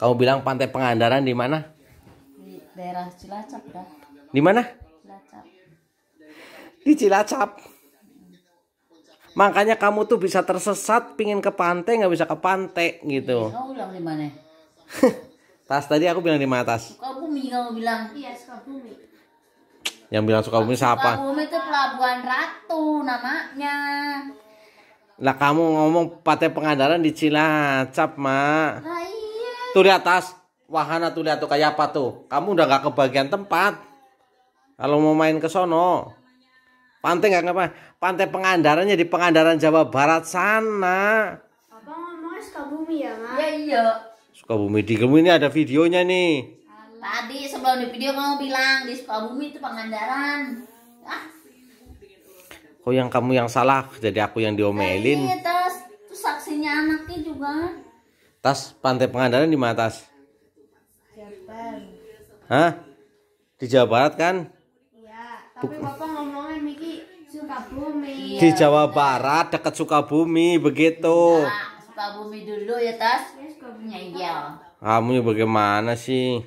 Kamu bilang Pantai Pangandaran di mana? Di daerah Cilacap dah. Di mana? Cilacap. Di Cilacap. Makanya kamu tuh bisa tersesat, pingin ke pantai nggak bisa ke pantai gitu. Kamu bilang di mana? Tas tadi aku bilang di mana Tas? Sukabumi kamu bilang. Iya, Sukabumi. Yang bilang Sukabumi siapa? Sukabumi itu Pelabuhan Ratu namanya. Lah kamu ngomong Pantai Pangandaran di Cilacap, Mak. Nah iya. Tuh lihat Tas, wahana tuh lihat tuh kayak apa tuh. Kamu udah gak kebagian tempat. Kalau mau main ke sono. Pantai nggak apa? Pantai Pangandarannya di Pangandaran Jawa Barat sana. Abang ngomongnya Sukabumi ya, Mak? Ya iya. Sukabumi di kamu ini ada videonya nih. Tadi sebelum di video kamu bilang di Sukabumi itu Pangandaran. Ah. Kok yang kamu yang salah, jadi aku yang diomelin. Iya Tas, itu saksinya anaknya juga. Tas, Pantai Pangandaran di mana Tas? Jabar. Hah? Di Jawa Barat kan? Iya, tapi Bapak ngomongnya Miki Sukabumi. Di Jawa Barat dekat Sukabumi begitu. Nah, Sukabumi dulu ya Tas. Ya, Sukabumi. Iya. Kamu ya bagaimana sih?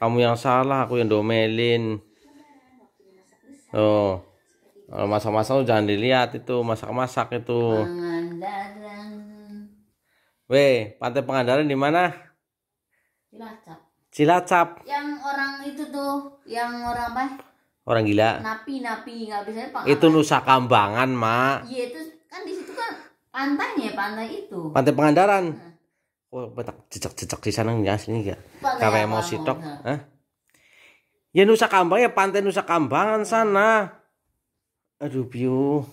Kamu yang salah, aku yang domelin. Oh, kalau masak-masak jangan dilihat itu, masak-masak itu. Pangandaran. Weh, Pantai Pangandaran di mana? Cilacap. Cilacap. Yang orang itu tuh, yang orang apa? Orang gila. Napi nggak bisa Itu Nusa Kambangan, Mak. Iya itu kan di situ kan pantainya, pantai itu. Pantai Pangandaran. Oh, betak jejak-jejak di sana enggak sini enggak? Pantai Kayak apa, emosi tok. Mona? Hah? Ya Nusa Kambangan ya Pantai Nusa Kambangan sana. Aduh, Biu.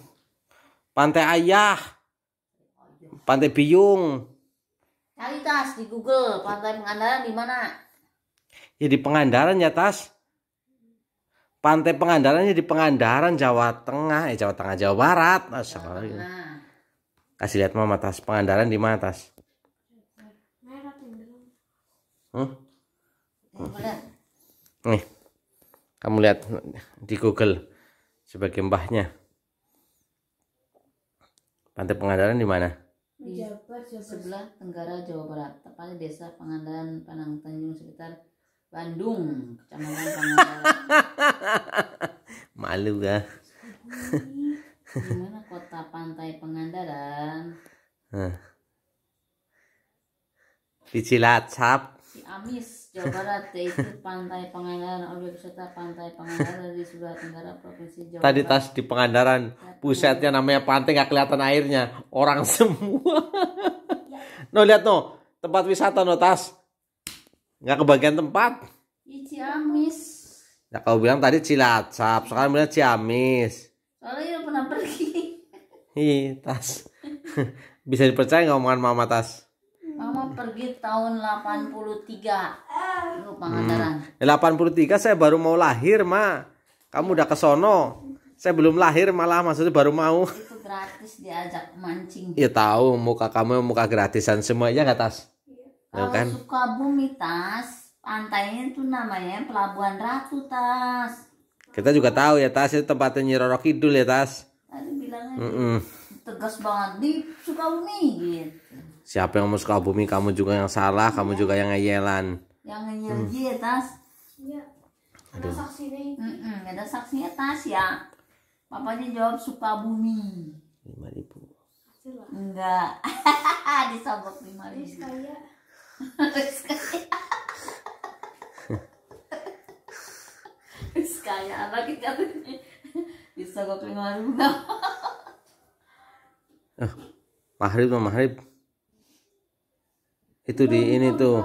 Pantai Ayah. Pantai Biyung. Cari Tas di Google, Pantai Pangandaran di mana? Ya di Pangandaran ya, Tas. Pantai Pangandarannya di Pangandaran, Jawa Tengah, Jawa Tengah, Jawa Barat. Asal. Nah, Kasih lihat Mama Tas, Pangandaran di mana Tas? Merah tinggal. boleh. Nih. Kamu lihat di Google sebagai mbahnya. Pantai Pangandaran di mana? Di Jabar. sebelah tenggara Jawa Barat, tepatnya desa Pangandaran, Panang Tanjung, sekitar Bandung, Kecamatan Pangandaran. Malu gak? Di mana kota Pantai Pangandaran? Di Cilacap. Ciamis, Jawa Barat, yaitu Pantai Pangandaran, objek wisata Pantai Pangandaran di sebelah tenggara Provinsi Jawa Tadi Barat. Tas di Pangandaran. Pusetnya namanya pantai gak kelihatan airnya. Orang semua. No lihat no. Tempat wisata no Tas. Gak kebagian tempat. Di Ciamis. Ya kau bilang tadi Cilacap. Sekarang bilang Ciamis. Soalnya udah pernah pergi. Ih Tas. Bisa dipercaya gak omongan Mama Tas? Mama pergi tahun 83. Lu Pangandaran. 83 saya baru mau lahir, Ma. Kamu udah ke sono. Saya belum lahir malah maksudnya baru mau. Itu gratis diajak mancing. Ya tahu muka kamu muka gratisan semua ya nggak Tas? Ya Kalau kan? Sukabumi Tas, pantainya itu namanya Pelabuhan Ratu Tas. Kita juga tahu ya Tas itu tempatnya Nyi Roro Kidul ya Tas. Tadi bilangnya tegas banget di Sukabumi gitu. Siapa yang mau Sukabumi? Kamu juga yang salah, kamu juga yang ngeyelan. Yang nyel dia Tas. Iya. Ada saksinya itu. Ada saksinya Tas ya. Papanya jawab Sukabumi. 5.000. Hasil lah. Enggak. Disogok 5.000. Kaya. Kaya apa kita disogok 5.000. Maghrib no maghrib. Itu di ini tuh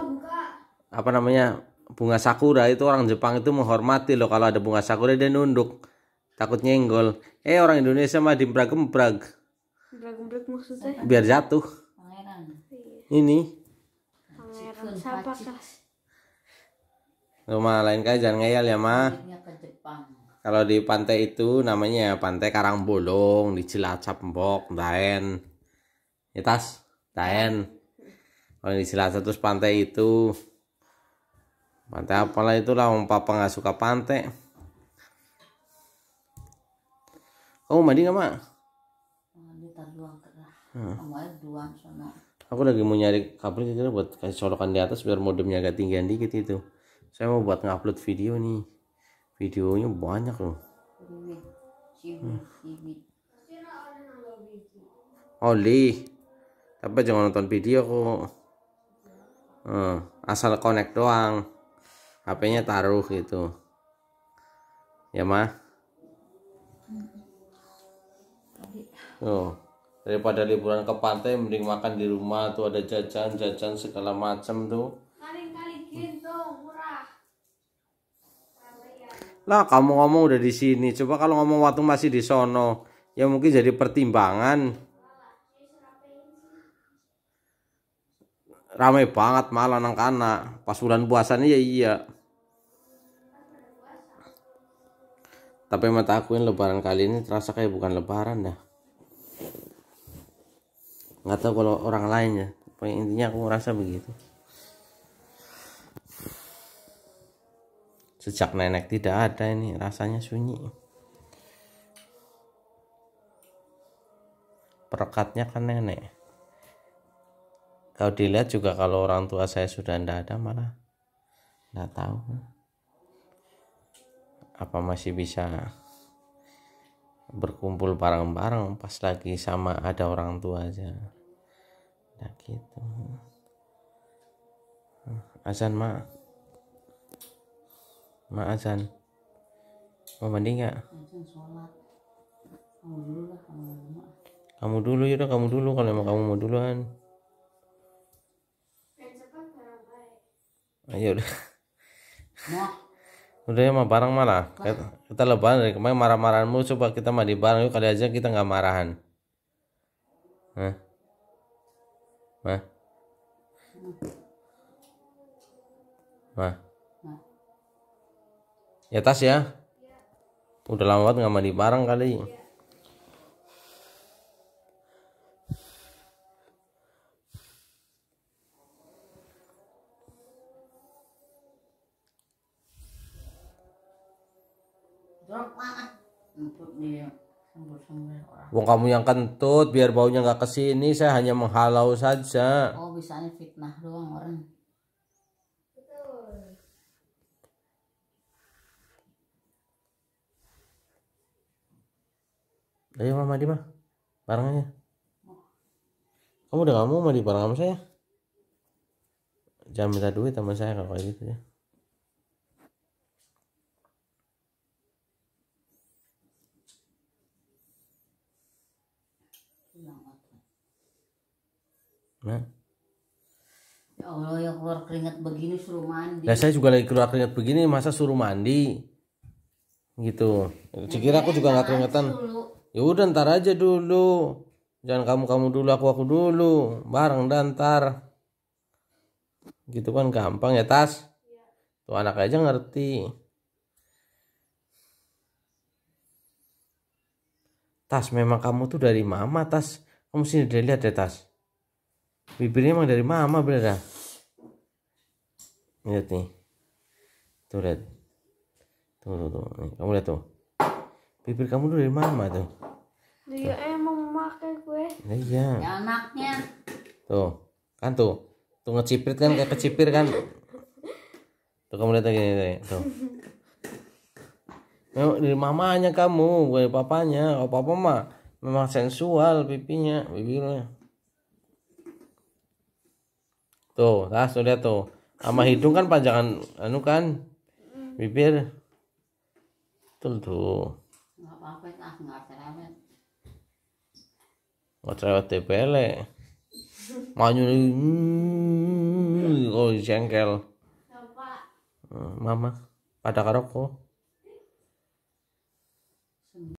apa namanya bunga sakura itu orang Jepang itu menghormati loh kalau ada bunga sakura dia nunduk takut nyenggol. Orang Indonesia mah dibrag-brag Gerak-gerak maksudnya. biar jatuh. Pangeran. Ini Pangeran siapa Tas? rumah lain kali jangan ngeyel ya mah. Ini ke Jepang. Kalau di pantai itu namanya Pantai Karangbolong di Cilacap Mbok, Daen. Ya Tas, Daen. Kalau di Cilacap terus pantai itu pantai apalah itulah, om papa nggak suka pantai. Kamu mandi nggak mak? Mandi tar doang kerah. Kamu aja doang sono. Aku lagi mau nyari kabel kira buat kasih colokan di atas biar modemnya agak tinggian dikit itu. Saya mau buat ngupload video nih. Videonya banyak loh. Oli. Tapi jangan nonton video kok. Asal connect doang. HP-nya taruh gitu. Ya mah. Daripada liburan ke pantai mending makan di rumah tuh, ada jajan-jajan segala macam tuh. Kali-kali gitu murah. Lah kamu ngomong udah di sini, coba kalau ngomong waktu masih di sono, ya mungkin jadi pertimbangan. Ramai banget malah anak-anak pas bulan puasanya ya iya. Tapi mata akuin lebaran kali ini terasa kayak bukan lebaran dah. Nggak tahu kalau orang lain ya, pokoknya intinya aku ngerasa begitu. Sejak nenek tidak ada ini rasanya sunyi. Perekatnya kan nenek. Kalau dilihat juga kalau orang tua saya sudah tidak ada malah nggak tahu apa masih bisa berkumpul bareng-bareng pas lagi sama ada orang tua aja. Nah gitu. Azan mak azan. Mau mandi nggak? Kamu dulu ya, kamu dulu kalau emang kamu mau duluan. Ayo udah. Udah ya mah bareng malah. Kita lebaran dari kemarin marah-marahanmu, coba kita mandi bareng yuk, kali aja kita nggak marahan. Hah? Mah? Mah? Ya tas ya. Udah lama banget nggak mandi bareng kali. Wong kamu yang kentut biar baunya nggak kesini, saya hanya menghalau saja. Oh bisanya fitnah doang orang. Ayo mama mandi mah bareng aja. Kamu udah gak mau mandi bareng sama saya? Jangan minta duit sama saya kalau kayak gitu ya. Nah. Ya Allah, ya keluar keringat begini suruh mandi. Nah saya juga lagi keluar keringat begini, masa suruh mandi gitu. Sekira aku juga nggak keringetan. Ya udah ntar aja dulu, jangan kamu dulu, aku dulu, bareng dan ntar gitu kan gampang ya tas. Tuh anak aja ngerti. Tas memang kamu tuh dari mama tas. Kamu sini udah lihat ya tas. Bibirnya emang dari mama bener dah. Lihat nih. Tuh lihat. Tuh. Nih, kamu lihat tuh. Bibir kamu tuh dari mama tuh. Dia emang memakai gue. Ya anaknya. Tuh. Kan tuh. Tuh ngeciprit kan kayak kecipir kan. Tuh kamu lihat gini tuh. Memang dari mamanya kamu, bukan dari papanya. Kalau papa mah memang sensual pipinya, bibirnya. Tuh, tuh lihat tuh. Sama hidung kan panjangan anu kan. Bibir. Tuh. Enggak apa-apa, enggak cerewet. Nggak cerewet tepele. Maju oh jengkel. Mama pada karoko.